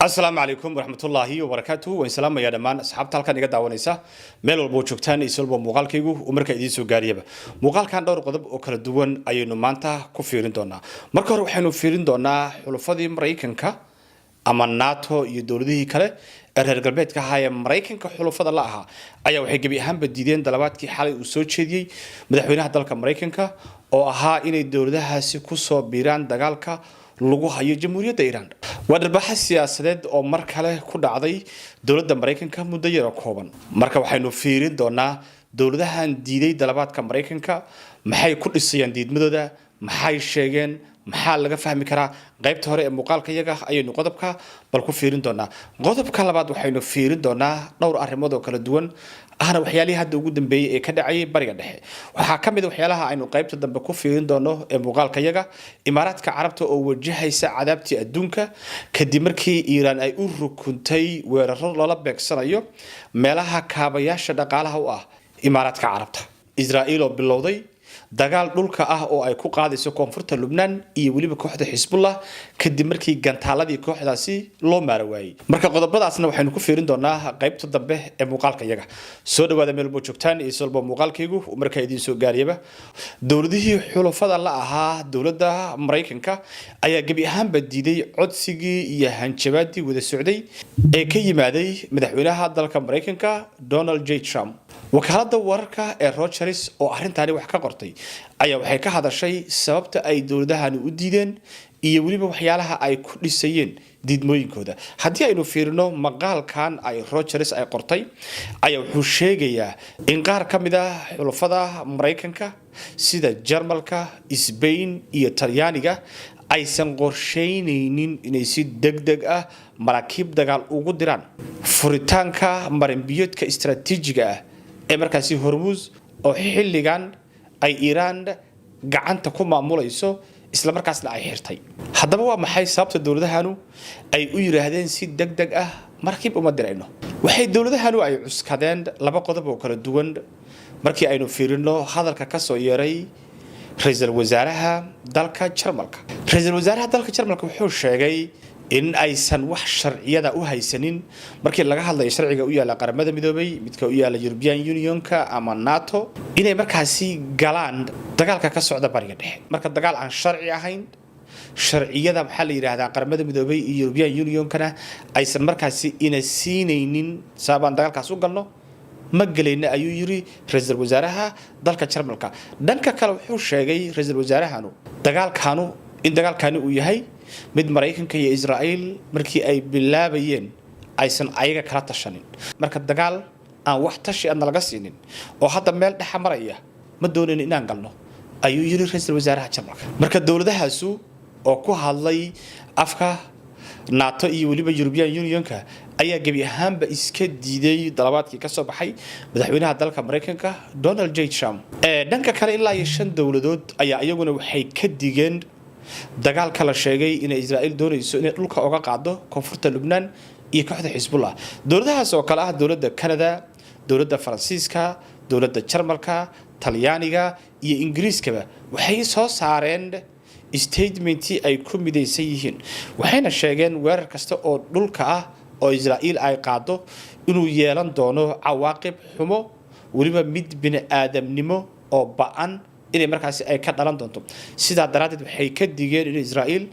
السلام عليكم ورحمة الله وبركاته وإسلام يا دمان أصحاب تلك نجد دعوانيسا ميل والبوشكتان يسلبوا مقال كيجو ومركا يديسو قاريبا مقال كان دور قضب وكل دوان أيونو مانتا كفيرين دونا مركا روحينو فيرين دونا حلفاضي مريكنكا أما ناتو يدورديه كله reer galbeedka haya Mareykanka xulufada la aha ayaa waxay gabi ahaan badideen dalabaadkii xalay uu soo jeediyay madaxweynaha dalka Mareykanka oo ahaa inay dawladahaasi ku soo biiraan dagaalka lagu hayo jamhuuriyadda Iran wadarbaaxa siyaasadeed oo mar kale ku dhacday dawladda Mareykanka muddo yar kooban marka waxaynu fiirin doonaa dawladahan diiday dalabaadka Mareykanka maxay ku dhisayaan diidmadooda maxay sheegeen maxaa laga fahmi karaa qaybta hore ee muuqaalka iyaga ayaynu qodobka bal ku fiirin doonaa qodobka labaad waxaynu fiirin doonaa dhowr arrimood oo kala duwan ahna waxyaalihi hadda ugu dambeeyay ee ka dhacay bariga dhexe waxa kamid ah waxyaalaha aynu qaybta dambe ku fiirin doono ee muuqaalka iyaga imaaraadka carabta oo wajahaysa cadaabtii adduunka kadib markii Iran ay u rukuntay weeraro lala beegsanayo meelaha kaabayaasha dhaqaalaha u ah imaaraadka carabta Israa'iil oo bilowday dagaal dhulka ah oo ay ku qaadayso koonfurta Lubnaan iyo waliba kooxda Hezbollah kadib markii gantaaladii kooxdaasi loo maarawaayay marka qodobadaasna waxaynu ku fiirin doonaa qaybta dambe ee muuqaalka iyaga soo dhawaada meel buu joogtaan iyo salba muuqaalkaygu marka idin soo gaariyaba dawladihii xulufada la ahaa dawladda Mareykanka ayaa gabi ahaanba diiday codsigii iyo hanjabaadii wada socday ee ka yimaaday madaxweynaha dalka Mareykanka Donald J. Trump wakaalada wararka ee Reuters oo arrintaani wax ka qortay ayaa waxay ka hadashay sababta ay dawladahani u diideen iyo waliba waxyaalaha ay ku dhisayeen diidmooyinkooda haddii aynu fiirino maqaalkan ay Reuters ay qortay ayaa wuxuu sheegayaa in qaar ka mid ah xulufada Mareykanka sida Jarmalka, Spain iyo Talyaaniga aysan qorsheynaynin inay si degdeg ah maraakiib dagaal ugu diraan furitaanka marinbiyoodka istiraatiijiga ah ee markaasi Hormuz oo xilligan ay Iran gacanta ku maamulayso isla markaasna ay xirtay haddaba waa maxay sababta dawladahanu ay u yiraahdeen si degdeg ah markib uma dirayno waxay dawladahanu ay cuskadeen laba qodob oo kala duwan markii aynu fiirino hadalka ka soo yeeray ra'iisul wasaaraha dalka Jarmalka wuxuu sheegay in aysan wax sharciyada u haysanin markii laga hadlayo sharciga u yaala qaramada midoobay midka u yaala European Unionka ama NATO inay markaasi galaan dagaalka ka socda bariga dhexe marka dagaal aan sharci ahayn sharciyada waxa la yiraahdaa qaramada midoobay iyo European Unionkana aysan markaasi ina siinaynin sabab dagaalkaas u galno ma galayna ayuu yiri ra'iisul wasaaraha dalka Jarmalka dhanka kale wuxuu sheegay ra'iisul wasaarahanu dagaalkani uu yahay mid Mareykanka iyo Israa'iil markii ay bilaabayeen aysan ayaga kala tashanin marka dagaal aan wax tashi aan laga siinin oo hadda meel dhex maraya ma doonayn inaan galno ayuu yiri ra'iisul wasaaraha Jarmalka marka dawladahaasu oo ku hadlay afka NATO iyo waliba European Unionka ayaa gabi ahaanba iska diiday dalabaadkii ka soo baxay madaxweynaha dalka Mareykanka Donald J. Trump dhanka kale ilaa 5 dawladood ayaa iyaguna waxay ka digeen dagaalka la sheegay in Israa'iil doonayso inay dhulka uga qaado koonfurta Lubnaan iyo kooxda Hezbollah dawladahaas oo kala ah dawladda Canada dawladda Faransiiska dawladda Jarmalka Talyaaniga iyo Ingiriiska waxay soo saareen statementi ay ku midaysan yihiin waxayna sheegeen weerar kasta oo dhulka ah oo Israa'iil ay qaado inuu yeelan doono cawaaqib xumo waliba mid bini'aadamnimo oo ba'an inay markaasi ay ka dhalan doonto sida daraadeed waxay ka digeen in Israa'iil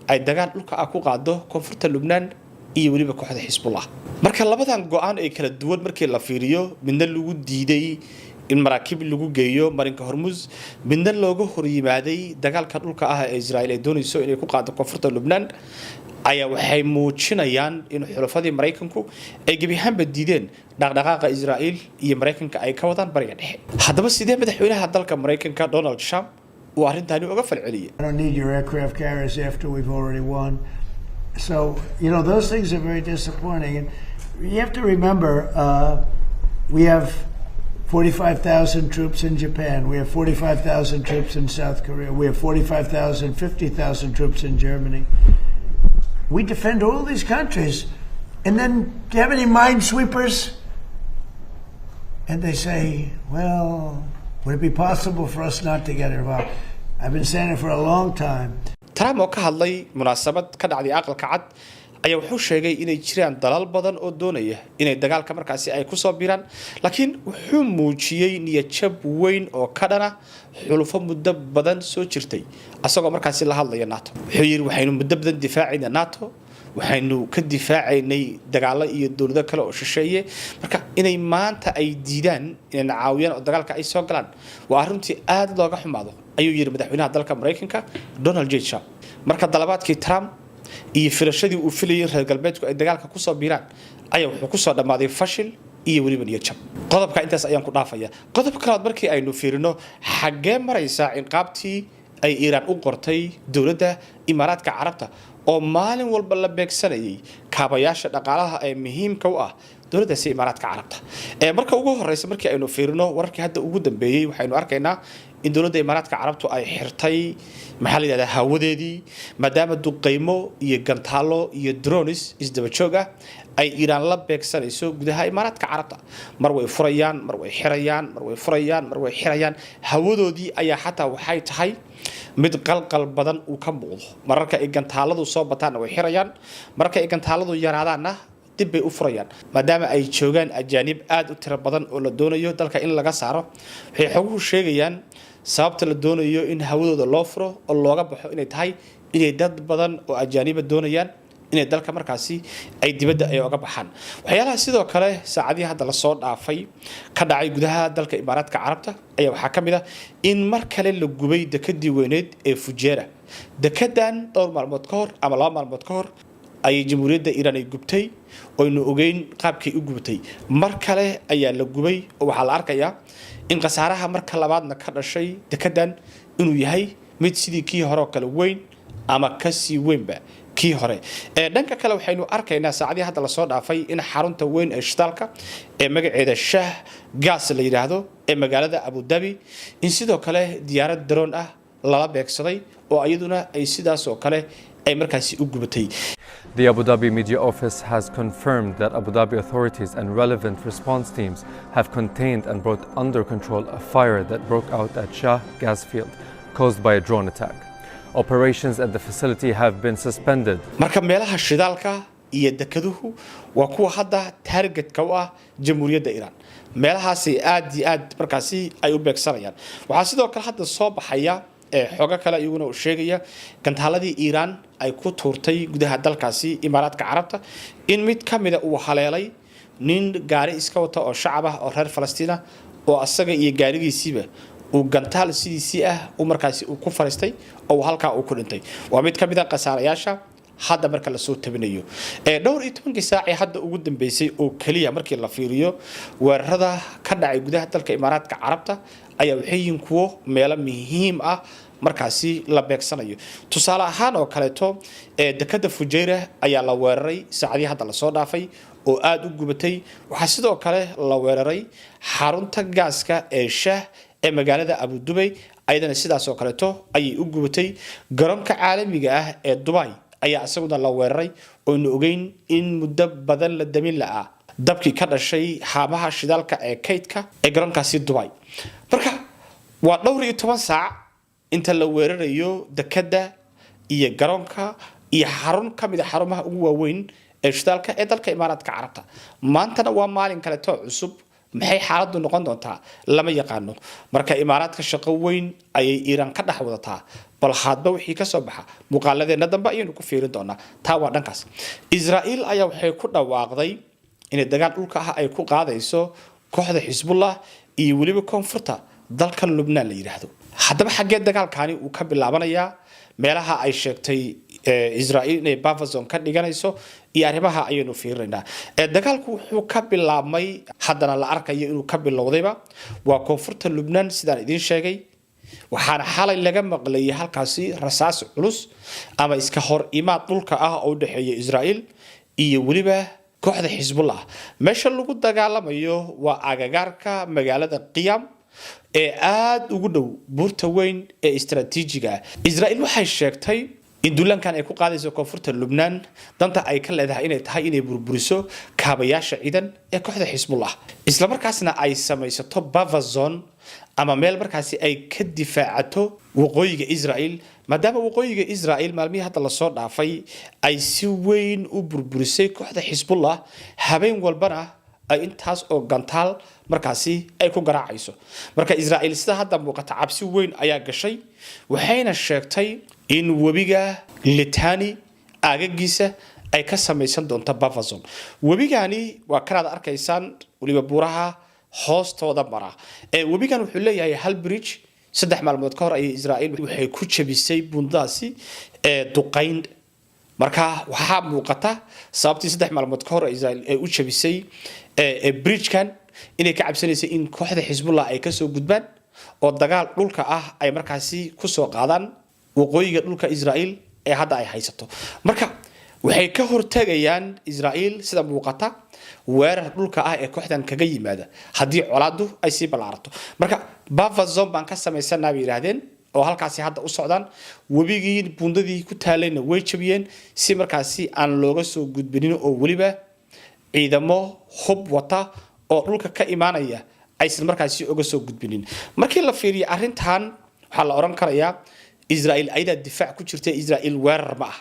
ay dagaal dhulka ah ku qaado koonfurta Lubnaan iyo waliba kooxda Hezbollah marka labadan go'aan ay kala duwan markii la fiiriyo midna lagu diiday in maraakiib lagu geeyo marinka Hormuz midna looga hor yimaaday dagaalka dhulka ah ee Israa'iil ay doonayso inay ku qaado koonfurta Lubnaan ayaa waxay muujinayaan in xulufadii Mareykanku ay gabi ahaanba diideen dhaqdhaqaaqa Israa'iil iyo Mareykanka ay ka wadaan bariga dhexe haddaba sidee madaxweynaha dalka Mareykanka Donald Trump uu arrintaani uga falceliyay I don't need your aircraft carriers after we've already won so those things are very disappointing and you have to remember we have 45,000 troops in Japan we have 45,000 troops in South Korea we have 50,000 troops in Germany we defend all these countries and then do you have any minesweepers and they say well would it be possible for us not to get involved I've been saying it for a long time Trump oo ka hadlay munaasabad ka dhacday aqalka cad ayaa wuxuu sheegay inay jiraan dalal badan oo doonaya inay dagaalka markaasi ay ku soo biiraan laakiin wuxuu muujiyay niyad jab weyn oo ka dhana xulufo muddo badan soo jirtay asagoo markaasi la hadlaya NATO wuxuu yiri waxaynu muddo badan difaacayna NATO waxaynu ka difaacaynay dagaalo iyo dawlado kale oo shisheeye marka inay maanta ay diidaan inay caawiyaan oo dagaalka ay soo galaan waa arrintii aad looga xumaado ayuu yiri madaxweynaha dalka Mareykanka Donald J. Trump marka dalabaadkii Trump iyo filashadii uu filayay reer galbeedku ay dagaalka ku soo biiraan ayaa wuxuu ku soo dhamaaday fashil iyo waliba niyad jab qodobka intaas ayaan ku dhaafaya qodob kale markii aynu fiirino xagee maraysa inqaabtii ay Iran u qortay dawladda Imaaraadka Carabta oo maalin walba la beegsanayay kaabayaasha dhaqaalaha ee muhiimka u ah dawladda Imaaraadka Carabta marka ugu horeysa markii aynu fiirino wararkii hadda ugu dambeeyay waxaynu arkaynaa in dawladda Imaaraadka Carabtu ay xirtay maxalliga hawadeedii maadaama duqeymo iyo gantaalo iyo drones isdaba joog ah ay Iran la beegsanayso gudaha Imaaraadka Carabta mar way furayaan mar way xirayaan mar way furayaan mar way xirayaan hawadoodii ayaa xataa waxay tahay mid qalqal badan uu ka muuqdo mararka ay gantaaladu soo bataan way xirayaan marka ay gantaaladu yaraadaanna dib bay u furayaan maadaama ay joogaan ajaanib aad u tiro badan oo la doonayo dalka in laga saaro waxay xoguhu sheegayaan sababta la doonayo in hawadooda loo furo oo looga baxo inay tahay inay dad badan oo ajaaniba doonayaan inay dalka markaasi ay dibadda ay uga baxaan waxyaalaha sidoo kale saacadii hadda la soo dhaafay ka dhacay gudaha dalka Imaaraadka Carabta ayaa waxa kamid ah in mar kale la gubay dekadii weyneed ee Fujairah dekadan dhowr maalmood ka hor ama laba maalmood ka hor ay jamhuuriyadda Iran ay gubtay oo inuu ogeyn qaabkii u gubtay mar kale ayaa la gubay oo waxa la arkayaa in qasaaraha marka labaadna ka dhashay dekadan inuu yahay mid sidii kii hore kale weyn ama ka sii weynba kii hore dhanka kale waxaynu arkaynaa saacadii hadda la soo dhaafay in xarunta weyn ee shidaalka ee magaceeda Shah Gas la yiraahdo ee magaalada Abu Dhabi in sidoo kale diyaarad drone ah lala beegsaday oo ayaduna ay sidaas oo kale ay markaasi u gubatay. The Abu Dhabi Media Office has confirmed that Abu Dhabi authorities and relevant response teams have contained and brought under control a fire that broke out at Shah gas field caused by a drone attack. Operations at the facility have been suspended. Marka meelaha shidaalka iyo dekeduhu waa kuwa hadda targetka u ah jamhuuriyadda Iran. Meelahaasi aad iyo aad markaasi ay u beegsanayaan. Waxaa sidoo kale hadda soo baxaya xoga kale iyaguna u sheegaya gantaaladii Iran ay ku tuurtay gudaha dalkaasi Imaaraadka Carabta in mid kamida uu haleelay nin gaari iska wata oo shacab ah oo reer Falastiin ah oo asaga iyo gaarigiisiiba uu gantaal sidiisii ah uu markaasi uu ku fariistay oo halka uu ku dhintay waa mid kamid ah qasaarayaasha hadda marka la soo tabinayo dhowr iyo 10 saac hadda ugu dambeysay oo kaliya markii la fiiriyo weerarada ka dhacay gudaha dalka Imaaraadka Carabta ayaa waxay yihiin kuwo meelo muhiim ah markaasi la beegsanayo tusaale ahaan oo kaleeto dekada Fujairah ayaa la weeraray saacadii hadda la soo dhaafay oo aad u gubatay waxa sidoo kale la weeraray xarunta gaaska ee Shah ee magaalada Abu Dhabi ayadana sidaas oo kaleeto ayay u gubatay garoonka caalamiga ah ee Dubai ayaa asaguna la weeraray oo inuu ogeyn in muddo badan la damin la'aa dabkii ka dhashay haamaha shidaalka ee kaydka ee garoonkaasi Dubai marka waa dhowr iyo 10 saac inta la weerarayo dekada iyo garoonka iyo xarun kamid ah xarumaha ugu waaweyn ee shidaalka ee dalka Imaaraadka Carabta maantana waa maalin kale oo cusub maxay xaaladdu noqon doontaa lama yaqaano marka Imaaraadka shaqo weyn ayay Iran ka dhax wadataa bal hadba wixii ka soo baxa muuqaaladeena dambe ayaynu ku fiirin doonaa taa waa dhankaas Israa'iil ayaa waxay ku dhawaaqday in dagaal dhulka ah ay ku qaadayso kooxda Hezbollah iyo waliba koonfurta dalka Lebanon la yiraahdo haddaba xagee dagaalkaani uu ka bilaabanayaa meelaha ay sheegtay Israa'iil inay Bavazon ka dhiganayso iyo arrimaha ayaynu fiirinaynaa dagaalku wuxuu ka bilaabmay haddana la arkayo inuu ka bilowdayba waa koonfurta Lebanon sidaan idin sheegay waxaana xalay laga maqlay halkaasi rasaas culus ama iska hor imaad dhulka ah oo u dhaxeeya Israa'iil iyo waliba kooxda Hezbollah meesha lagu dagaalamayo waa agagaarka magaalada Qiyam ee aad ugu dhow buurta weyn ee istiraatiijiga Israa'iil waxay sheegtay in duulankan ay ku qaadayso koonfurta Lebanon danta ay ka leedahay inay tahay inay burburiso kaabayaasha ciidan ee kooxda Hezbollah isla markaasna ay samaysato Bavazon ama meel markaasi ay ka difaacato waqooyiga Israel maadaama waqooyiga Israel maalmihii hadda la soo dhaafay ay si weyn u burburisay kooxda Hezbollah habeen walbana ay intaas oo gantaal markaasi ay ku garaacayso marka Israel sida hadda muuqata cabsi weyn ayaa gashay waxayna sheegtay in webiga Litani aagagiisa ay ka samaysan doonto buffer zone webigani waa kanaad arkaysaan waliba buuraha hoostooda mara webigan wuxuu leeyahay hal bridge 3 maalmood ka hor ay Israel waxay ku jabisay bundaasi duqayn marka waxa muuqata sababtii 3 maalmood ka hor Israel ay u jabisay bridge kan inay ka cabsanayso in kooxda Hezbollah ay ka soo gudbaan oo dagaal dhulka ah ay markaasi ku soo qaadaan waqooyiga dhulka Israel ee hadda ay haysato marka waxay ka hortagayaan Israel sida muuqata weerar dhulka ah ee kooxdan kaga yimaada hadii colaadu ay si balaarato marka buffer zone baan ka sameysanaay yiraahdeen oo halkaasi hadda u socdaan wabigii bundadii ku taalayna way jabiyeen si markaasi aan looga soo gudbinin oo waliba ciidamo hub wata oo dhulka ka imaanaya aysan markaasi uga soo gudbinin markii la fiiriyo arintan waxa la oran karayaa Israel ayda difaac ku jirtay Israel weerar ma ah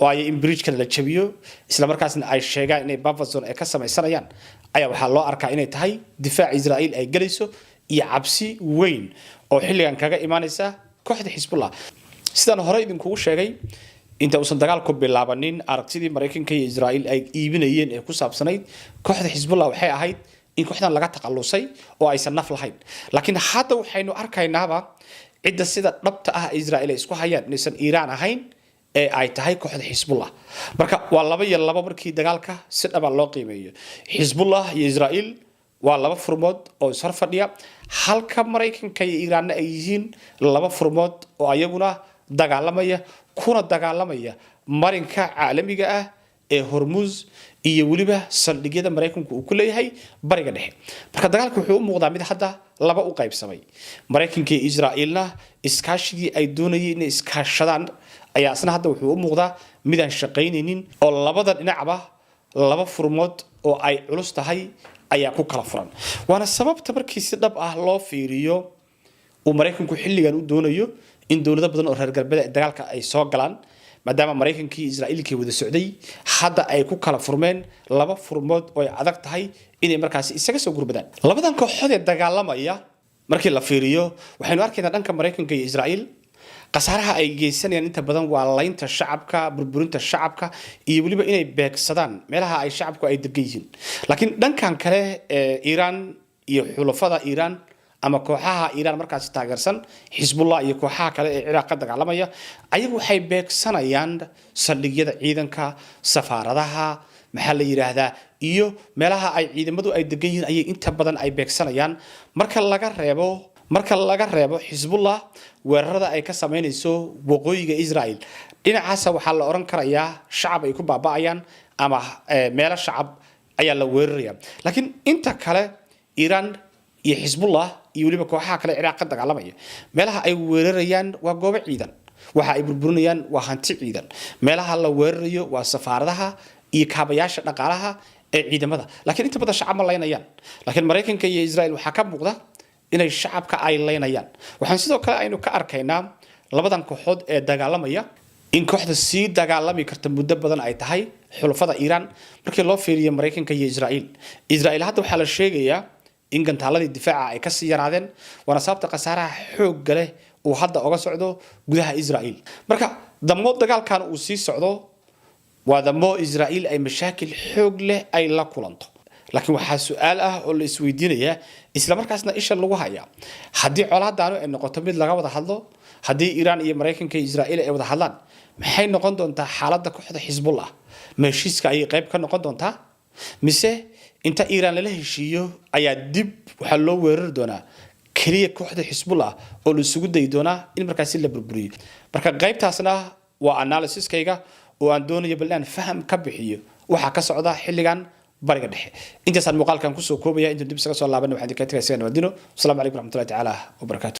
oo ay in bridge kan la jabiyo isla markaasna ay sheegaan inay buffer zone ay ka sameysanayaan ayaa waxa loo arkaa inay tahay difaac Israel ay galayso iyo cabsi weyn oo xilligan kaga imaanaysa kooxda Hezbollah sidaan hore idinku sheegay inta uusan dagaalku bilaabanin aragtidii Mareykanka iyo Israel ay iibinayeen ee ku saabsanayd kooxda Hezbollah waxay ahayd in kooxdan laga taqalusay oo aysan naf lahayn laakiin hadda waxaynu arkaynaaba cidda sida dhabta ah Israel ay isku hayaan inaysan Iran ahayn ee ay tahay kooxda Hezbollah marka waa laba iyo laba markii dagaalka si dhab ah loo qiimeeyo Hezbollah iyo Israel waa laba furmood oo sar fadhiya halka Mareykanka iyo Iran ay yihiin laba furmood oo ayaguna dagaalamaya kuna dagaalamaya marinka caalamiga ah ee Hormuz iyo waliba saldhigyada Mareykanku uu ku leeyahay bariga dhexe marka dagaalku wuxuu u muuqdaa mid hadda laba u qaybsamay Mareykanka iyo Israelna iskaashigii ay doonayeen inay iskaashadaan ayaa asna hadda wuxuu u muuqdaa mid aan shaqaynaynin oo labada dhinacba laba furmood oo ay culus tahay ayaa ku kala furan waana sababta markii si dhab ah loo fiiriyo uu Mareykanku xilligan u doonayo in dawlado badan oo reer galbeed dagaalka ay soo galaan maadaama Mareykanka iyo Israa'iilkii wada socday hadda ay ku kala furmeen laba furmood oo ay adag tahay inay markaasi isaga soo gurbadaan labadan kooxood ee dagaalamaya markii la fiiriyo waxaynu arkaynaa dhanka Mareykanka iyo Israa'iil qasaaraha ay geysanayaan inta badan waa laynta shacabka burburinta shacabka iyo waliba inay beegsadaan meelaha ay shacabku ay degan yihiin laakiin dhankan kale ee Iran iyo xulafada Iran ama kooxaha Iran markaas taageersan Hezbollah iyo kooxaha kale ee Iraq ka dagaalamaya ayagu waxay beegsanayaan saldhigyada ciidanka safaaradaha maxaa la yiraahdaa iyo meelaha ay ciidamadu ay degan yihiin ayay inta badan ay beegsanayaan marka laga reebo Hezbollah weerarada ay ka sameynayso waqooyiga Israel dhinacaas waxa la oran karayaa shacab ay ku baaba'ayaan ama meelo shacab ayaa la weeraraya laakiin inta kale Iran iyo Hezbollah iyo waliba kooxaha kale Iraq ka dagaalamaya meelaha ay weerarayaan waa goobo ciidan waxa ay burburinayaan waa hanti ciidan meelaha la weerarayo waa safaaradaha iyo kaabayaasha dhaqaalaha ee ciidamada laakiin inta badan shacab ma leynayaan laakiin Mareykanka iyo Israel waxa ka muuqda inay shacabka ay leynayaan waxaan sidoo kale aynu ka arkaynaa labadan kooxood ee dagaalamaya in kooxda si dagaalami karta muddo badan ay tahay xulafada Iran markii loo fiiriyo Mareykanka iyo Israel hadda waxa la sheegayaa in gantaaladii difaaca ay ka sii yaraadeen wana sababta qasaaraha xoog leh oo hadda uga socdo gudaha Israel marka damo dagaalkan uu sii socdo waa damo Israel ay mashaakil xoog leh ay la kulanto laakiin waxa su'aal ah oo la isweydiinaya isla markaasna isha lagu haya hadii colaadaanu ay noqoto mid laga wada hadlo hadii Iran iyo Mareykanka iyo Israel ay wada hadlaan maxay noqon doontaa xaaladda kooxda Hezbollah meeshiiska ay qayb ka noqon doontaa mise inta Iran la heshiiyo ayaa dib waxa loo weerar doonaa kaliya kooxda Hezbollah oo la isugu day doonaa in markaasi la burburiyo marka qaybtaasna waa analysis-kayga oo aan doonayo balan faham ka bixiyo waxa ka socda xilligan bariga dhexe intaas aan muuqaalkan ku soo koobaya inta dib isaga soo laabanay waxaan ka tagay nabadino assalamu alaykum warahmatullahi ta'ala wa barakatuh